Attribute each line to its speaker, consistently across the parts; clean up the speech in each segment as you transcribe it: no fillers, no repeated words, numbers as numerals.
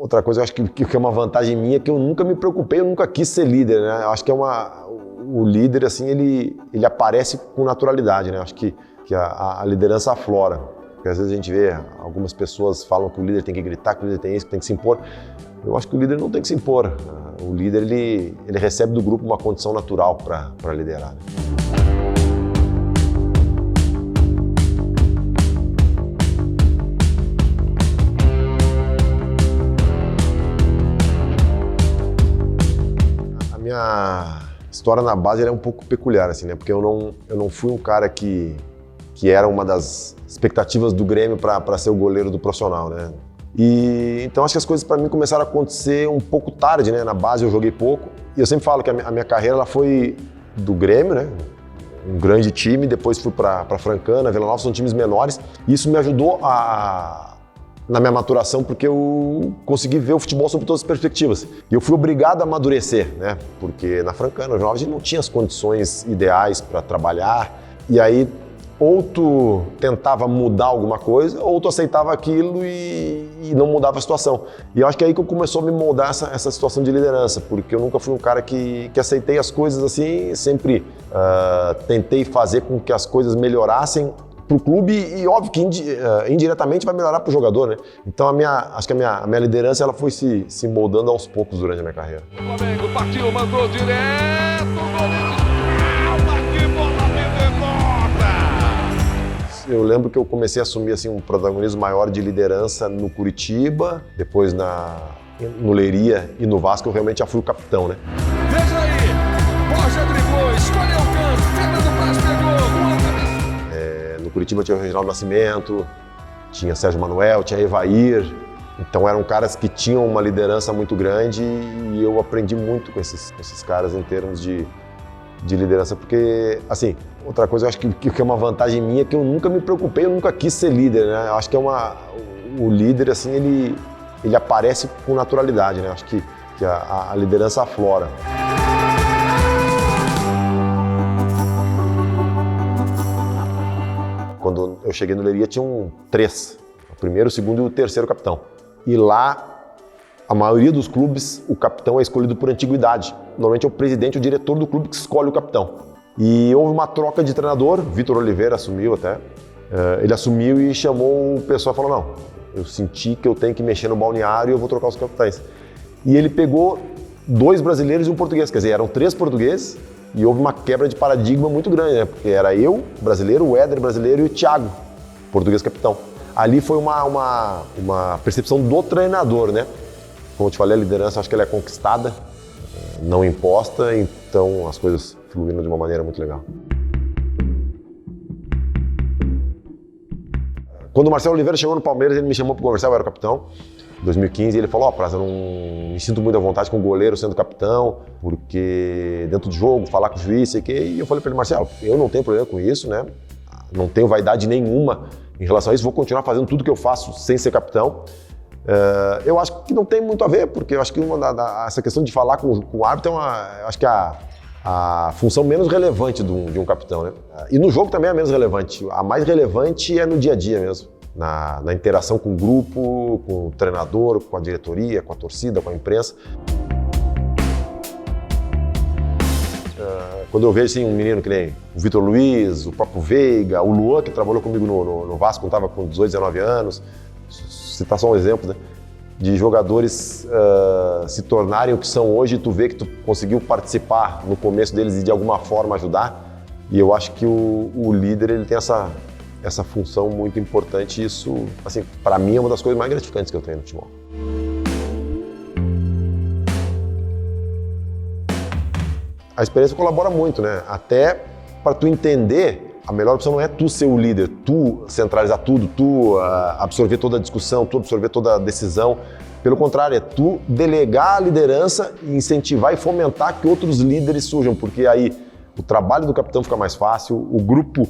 Speaker 1: Outra coisa, eu acho que é uma vantagem minha, que eu nunca me preocupei, eu nunca quis ser líder, né? Eu acho que o líder, assim, ele aparece com naturalidade, né? Eu acho que a liderança aflora. Porque às vezes a gente vê algumas pessoas falam que o líder tem que gritar, que o líder tem isso, que tem que se impor. Eu acho que o líder não tem que se impor. O líder, ele recebe do grupo uma condição natural para liderar, né? A minha história na base é um pouco peculiar, assim, né? Porque eu não fui um cara que era uma das expectativas do Grêmio para ser o goleiro do profissional, né? E então acho que as coisas para mim começaram a acontecer um pouco tarde, né? Na base eu joguei pouco e eu sempre falo que a minha carreira ela foi do Grêmio, né? Um grande time, depois fui para Francana, Vila Nova, são times menores. E isso me ajudou na minha maturação, porque eu consegui ver o futebol sob todas as perspectivas. E eu fui obrigado a amadurecer, né? Porque na Francana, Vila Nova, a gente não tinha as condições ideais para trabalhar. E aí ou tu tentava mudar alguma coisa, ou tu aceitava aquilo e não mudava a situação. E eu acho que é aí que começou a me moldar essa situação de liderança, porque eu nunca fui um cara que aceitei as coisas assim, sempre tentei fazer com que as coisas melhorassem pro clube e óbvio que indiretamente vai melhorar pro jogador, né? Então acho que a minha liderança ela foi se moldando aos poucos durante a minha carreira.
Speaker 2: O Flamengo partiu, mandou direto, que bola de
Speaker 1: Eu lembro que eu comecei a assumir assim, um protagonismo maior de liderança no Curitiba, depois no Leiria e no Vasco eu realmente já fui o capitão, né?
Speaker 2: Veja aí, Borja driblou, escolheu o canto, Fernando Praz pegou,
Speaker 1: No Curitiba tinha o Reginaldo Nascimento, tinha Sérgio Manuel, tinha Evair, então eram caras que tinham uma liderança muito grande e eu aprendi muito com esses caras em termos de liderança, porque, assim, outra coisa eu acho que é uma vantagem minha, que eu nunca me preocupei, eu nunca quis ser líder, né? Eu acho que o líder, assim, ele aparece com naturalidade, né? Eu acho que a liderança aflora. Quando eu cheguei no Leiria, tinham 3, o primeiro, o segundo e o terceiro capitão. E lá, a maioria dos clubes, o capitão é escolhido por antiguidade. Normalmente é o presidente, o diretor do clube que escolhe o capitão. E houve uma troca de treinador, Vitor Oliveira assumiu até. Ele assumiu e chamou o pessoal e falou, não, eu senti que eu tenho que mexer no balneário e eu vou trocar os capitães. E ele pegou 2 brasileiros e um português, quer dizer, eram 3 portugueses e houve uma quebra de paradigma muito grande, né? Porque era eu, brasileiro, o Éder, brasileiro, e o Thiago, português capitão. Ali foi uma percepção do treinador, né? Como eu te falei, a liderança acho que ela é conquistada, não imposta, então as coisas fluíram de uma maneira muito legal. Quando o Marcelo Oliveira chegou no Palmeiras, ele me chamou para conversar, eu era o capitão, em 2015, e ele falou, Praz, eu não me sinto muito à vontade com o goleiro sendo capitão, porque dentro do jogo, falar com o juiz, sei o quê, e eu falei para ele, Marcelo, eu não tenho problema com isso, né? Não tenho vaidade nenhuma em relação a isso, vou continuar fazendo tudo que eu faço sem ser capitão. Eu acho que não tem muito a ver, porque eu acho que essa questão de falar com o árbitro eu acho que a função menos relevante de um capitão, né? E no jogo também é menos relevante. A mais relevante é no dia a dia mesmo, na interação com o grupo, com o treinador, com a diretoria, com a torcida, com a imprensa. Quando eu vejo assim, um menino que nem o Vitor Luiz, o próprio Veiga, o Luan, que trabalhou comigo no Vasco quando estava com 18, 19 anos, citar só um exemplo, né? De jogadores se tornarem o que são hoje, tu vê que tu conseguiu participar no começo deles e de alguma forma ajudar. E eu acho que o líder ele tem essa função muito importante e isso, assim, para mim é uma das coisas mais gratificantes que eu tenho no futebol. A experiência colabora muito, né? Até para tu entender. A melhor opção não é tu ser o líder, tu centralizar tudo, tu absorver toda a discussão, tu absorver toda a decisão. Pelo contrário, é tu delegar a liderança e incentivar e fomentar que outros líderes surjam, porque aí o trabalho do capitão fica mais fácil, o grupo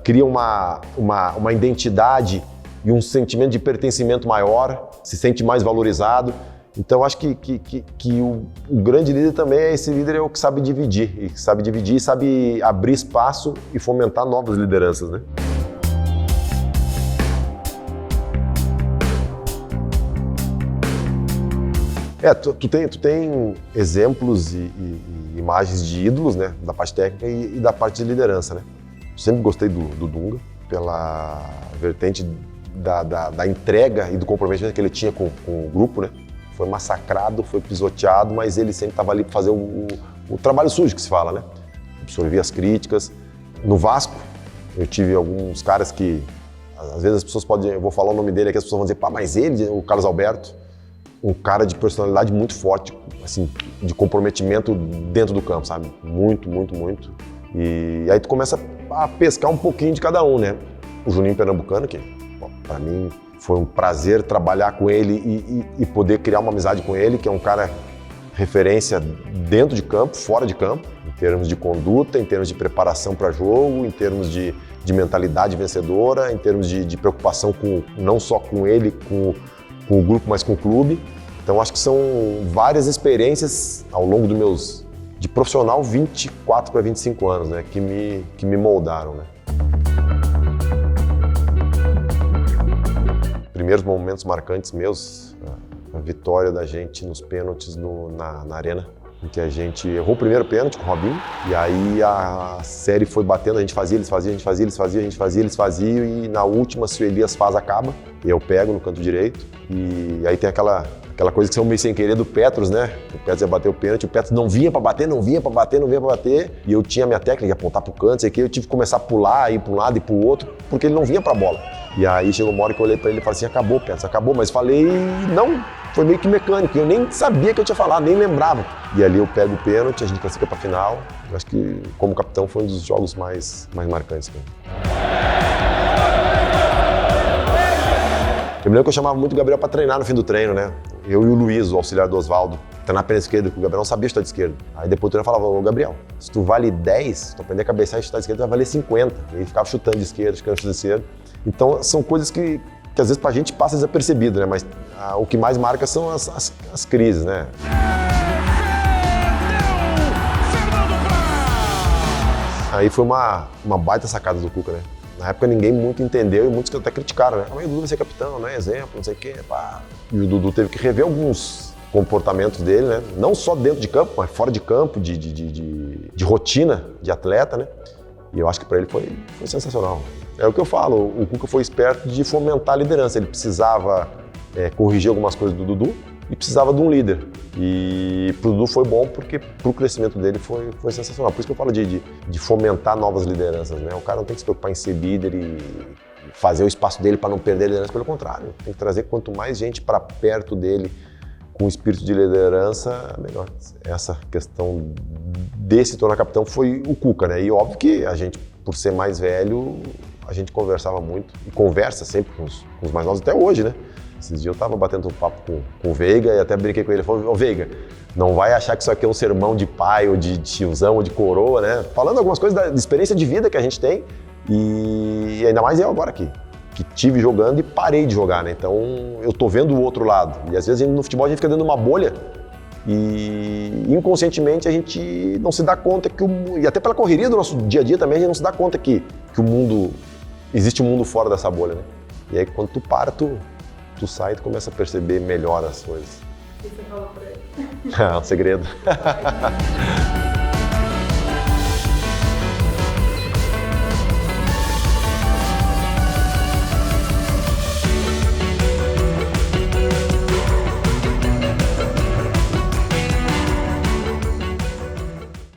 Speaker 1: cria uma identidade e um sentimento de pertencimento maior, se sente mais valorizado. Então, acho que o grande líder também é esse líder é o que sabe dividir, e sabe abrir espaço e fomentar novas lideranças, né? Tu tem exemplos e imagens de ídolos, né? Da parte técnica e da parte de liderança, né? Eu sempre gostei do Dunga, pela vertente da entrega e do comprometimento que ele tinha com o grupo, né? Foi massacrado, foi pisoteado, mas ele sempre estava ali para fazer o trabalho sujo que se fala, né? Absorver as críticas. No Vasco, eu tive alguns caras que, às vezes as pessoas podem, eu vou falar o nome dele aqui, as pessoas vão dizer, pá, mas ele, o Carlos Alberto, um cara de personalidade muito forte, assim, de comprometimento dentro do campo, sabe? Muito, muito, muito. E aí tu começa a pescar um pouquinho de cada um, né? O Juninho Pernambucano, que, para mim, foi um prazer trabalhar com ele e poder criar uma amizade com ele, que é um cara referência dentro de campo, fora de campo, em termos de conduta, em termos de preparação para jogo, em termos de mentalidade vencedora, em termos de preocupação não só com ele, com o grupo, mas com o clube. Então acho que são várias experiências ao longo de profissional, 24 para 25 anos, né, que me moldaram, né. Primeiros momentos marcantes meus, a vitória da gente nos pênaltis na arena, em que a gente errou o primeiro pênalti com o Robinho, e aí a série foi batendo, a gente fazia, eles faziam, a gente fazia, eles faziam, a gente fazia, eles faziam, e na última, se o Elias faz, acaba, e eu pego no canto direito, e aí tem aquela coisa que são meio sem querer do Petros, né? O Petros ia bater o pênalti, o Petros não vinha pra bater, e eu tinha a minha técnica, apontar pro canto, sei que, eu tive que começar a pular, ir pra um lado e pro outro, porque ele não vinha pra bola. E aí chegou uma hora que eu olhei pra ele e falei assim, acabou, Petros, acabou, mas falei, não, foi meio que mecânico, eu nem sabia que eu tinha falado, nem lembrava. E ali eu pego o pênalti, a gente classifica pra final, eu acho que como capitão foi um dos jogos mais marcantes. Eu me lembro que eu chamava muito o Gabriel pra treinar no fim do treino, né? Eu e o Luiz, o auxiliar do Oswaldo, treinar pela esquerda, porque o Gabriel não sabia chutar de esquerda. Aí depois o treino falava, ô Gabriel, se tu vale 10, se tu aprender a cabecear e chutar de esquerda, tu vai valer 50. E ele ficava chutando de esquerda, chutando de esquerda. Então são coisas que às vezes pra gente passa desapercebido, né? Mas o que mais marca são as crises, né? Aí foi uma baita sacada do Cuca, né? Na época ninguém muito entendeu e muitos até criticaram, né? Mas o Dudu vai ser capitão, né? Exemplo, não sei o quê, pá. E o Dudu teve que rever alguns comportamentos dele, né? Não só dentro de campo, mas fora de campo, de rotina de atleta, né? E eu acho que para ele foi sensacional. É o que eu falo, o Cuca foi esperto de fomentar a liderança. Ele precisava corrigir algumas coisas do Dudu e precisava de um líder. E pro Dudu foi bom porque pro crescimento dele foi sensacional. Por isso que eu falo de fomentar novas lideranças, né? O cara não tem que se preocupar em ser líder e fazer o espaço dele para não perder a liderança, pelo contrário. Tem que trazer quanto mais gente para perto dele com o espírito de liderança, melhor. Essa questão de se tornar capitão foi o Cuca, né? E óbvio que a gente, por ser mais velho, a gente conversava muito e conversa sempre com os mais novos, até hoje, né? Esses dias eu tava batendo um papo com o Veiga e até brinquei com ele, falei, ô Veiga, não vai achar que isso aqui é um sermão de pai ou de tiozão ou de coroa, né? Falando algumas coisas da experiência de vida que a gente tem e ainda mais eu agora aqui, que tive jogando e parei de jogar, né? Então eu tô vendo o outro lado e às vezes no futebol a gente fica dentro de uma bolha e inconscientemente a gente não se dá conta e até pela correria do nosso dia a dia também a gente não se dá conta que o mundo, existe um mundo fora dessa bolha, né? E aí quando tu para, tu sai e tu começa a perceber melhor as coisas.
Speaker 3: O que você fala pra ele?
Speaker 1: É um segredo.